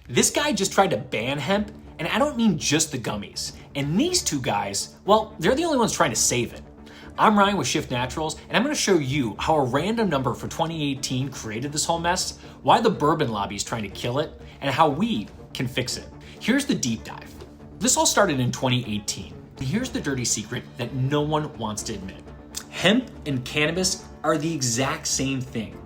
This guy just tried to ban hemp, and I don't mean just the gummies. And these two guys, well, they're the only ones trying to save it. I'm Ryan with Shift Naturals, and I'm gonna show you how a random number for 2018 created this whole mess, why the bourbon lobby is trying to kill it, and how we can fix it. Here's the deep dive. This all started in 2018. And here's the dirty secret that no one wants to admit. Hemp and cannabis are the exact same thing,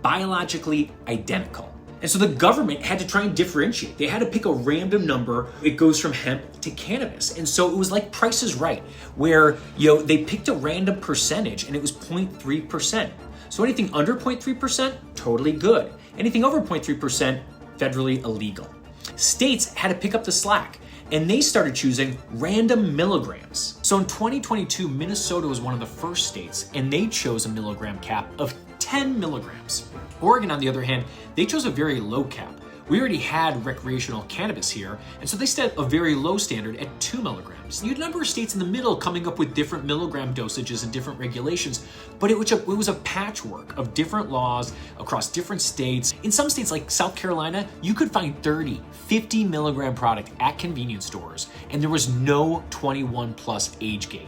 biologically identical. And so the government had to try and differentiate. They had to pick a random number. It goes from hemp to cannabis. And so it was like Price is Right, where they picked a random percentage and it was 0.3%. So anything under 0.3%, totally good. Anything over 0.3%, federally illegal. States had to pick up the slack and they started choosing random milligrams. So in 2022, Minnesota was one of the first states and they chose a milligram cap of 10 milligrams. Oregon, on the other hand, they chose a very low cap. We already had recreational cannabis here, and so they set a very low standard at 2 milligrams. You had a number of states in the middle coming up with different milligram dosages and different regulations, but it was a patchwork of different laws across different states. In some states like South Carolina, you could find 30, 50 milligram product at convenience stores, and there was no 21 plus age gate.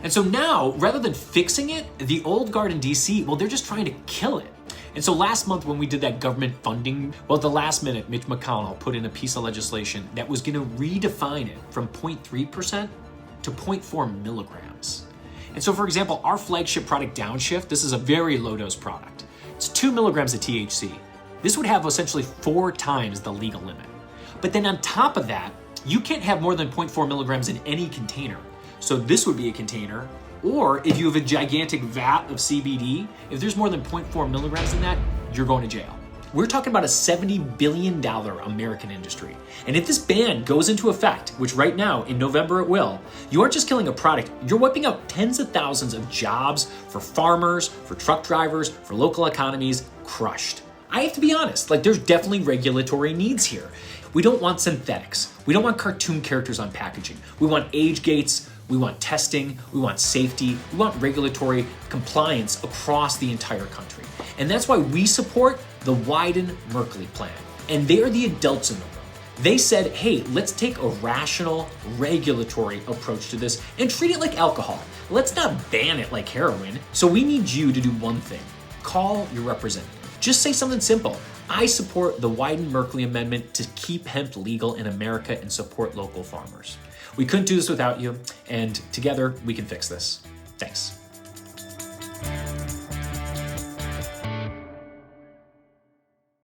And so now, rather than fixing it, the old guard in DC, well, they're just trying to kill it. And so last month when we did that government funding, well, at the last minute, Mitch McConnell put in a piece of legislation that was gonna redefine it from 0.3% to 0.4 milligrams. And so for example, our flagship product Downshift, this is a very low dose product. It's 2 milligrams of THC. This would have essentially 4 times the legal limit. But then on top of that, you can't have more than 0.4 milligrams in any container. So this would be a container. Or if you have a gigantic vat of CBD, if there's more than 0.4 milligrams in that, you're going to jail. We're talking about a $70 billion American industry. And if this ban goes into effect, which right now in November it will, you aren't just killing a product, you're wiping out tens of thousands of jobs for farmers, for truck drivers, for local economies, crushed. I have to be honest, there's definitely regulatory needs here. We don't want synthetics. We don't want cartoon characters on packaging. We want age gates. We want testing, we want safety, we want regulatory compliance across the entire country. And that's why we support the Wyden-Merkley plan. And they are the adults in the room. They said, hey, let's take a rational, regulatory approach to this and treat it like alcohol. Let's not ban it like heroin. So we need you to do one thing. Call your representative. Just say something simple. I support the Wyden-Merkley amendment to keep hemp legal in America and support local farmers. We couldn't do this without you, and together we can fix this. Thanks.